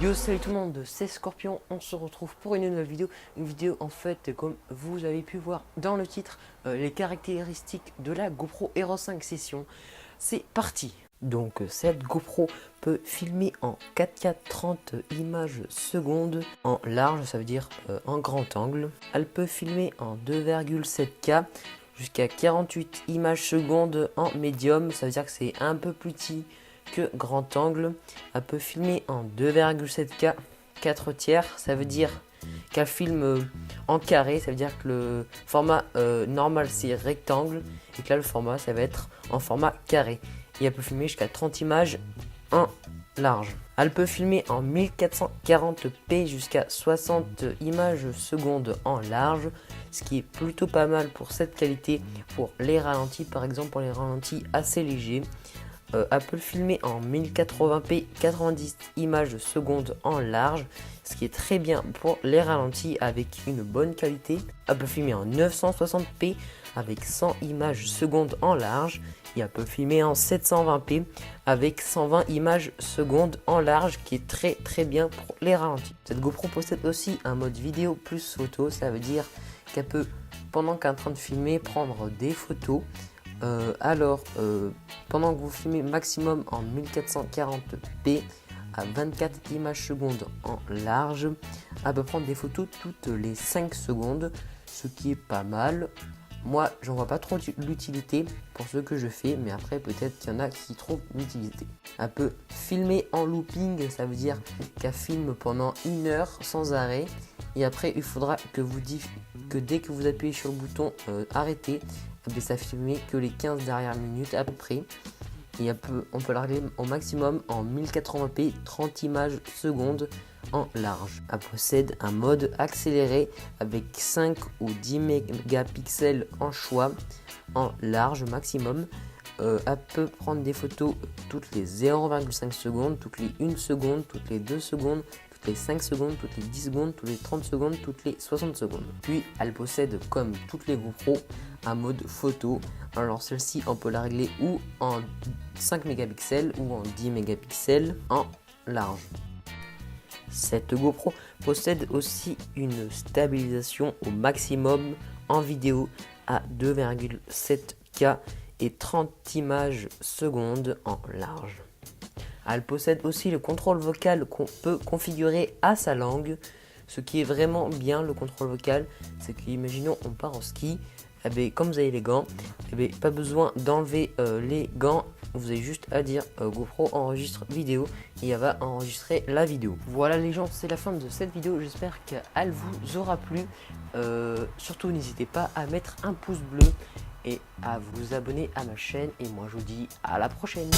Yo, salut tout le monde, c'est Scorpion. On se retrouve pour une nouvelle vidéo. Une vidéo en fait, comme vous avez pu voir dans le titre, les caractéristiques de la GoPro Hero 5 Session. C'est parti. Donc cette GoPro peut filmer en 4K 30 images secondes en large, ça veut dire en grand angle. Elle peut filmer en 2,7K jusqu'à 48 images secondes en médium, ça veut dire que c'est un peu plus petit que grand angle. Elle peut filmer en 2,7K 4 tiers, ça veut dire qu'elle filme en carré, ça veut dire que le format normal c'est rectangle et que là le format ça va être en format carré. Et elle peut filmer jusqu'à 30 images en large. Elle peut filmer en 1440p jusqu'à 60 images secondes en large, ce qui est plutôt pas mal pour cette qualité, pour les ralentis par exemple, pour les ralentis assez légers. Elle peut filmer en 1080p 90 images secondes en large, ce qui est très bien pour les ralentis avec une bonne qualité. Elle peut filmer en 960p avec 100 images secondes en large et elle peut filmer en 720p avec 120 images secondes en large, qui est très bien pour les ralentis. Cette GoPro possède aussi un mode vidéo plus photo, ça veut dire qu'elle peut, pendant qu'elle est en train de filmer, prendre des photos. Pendant que vous filmez maximum en 1440p à 24 images secondes en large, elle peut prendre des photos toutes les 5 secondes, ce qui est pas mal. Moi, j'en vois pas trop l'utilité pour ce que je fais, mais après peut-être qu'il y en a qui trouvent l'utilité. Elle peut filmer en looping, ça veut dire qu'elle filme pendant 1 heure sans arrêt. Et après, il faudra que dès que vous appuyez sur le bouton arrêter, ça filme que les 15 dernières minutes à peu près. Et on peut la régler au maximum en 1080p 30 images secondes en large. Elle possède un mode accéléré avec 5 ou 10 mégapixels en choix en large maximum. Elle peut prendre des photos toutes les 0,5 secondes, toutes les 1 seconde, toutes les 2 secondes, toutes les 5 secondes, toutes les 10 secondes, toutes les 30 secondes, toutes les 60 secondes. Puis elle possède, comme toutes les GoPro, un mode photo. Alors celle-ci, on peut la régler ou en 5 mégapixels ou en 10 mégapixels en large. Cette GoPro possède aussi une stabilisation au maximum en vidéo à 2,7K et 30 images secondes en large. Elle possède aussi le contrôle vocal qu'on peut configurer à sa langue. Ce qui est vraiment bien, le contrôle vocal, c'est qu'imaginons on part en ski, comme vous avez les gants, pas besoin d'enlever les gants. Vous avez juste à dire GoPro enregistre vidéo et elle va enregistrer la vidéo. Voilà les gens, c'est la fin de cette vidéo. J'espère qu'elle vous aura plu. Surtout n'hésitez pas à mettre un pouce bleu et à vous abonner à ma chaîne. Et moi je vous dis à la prochaine.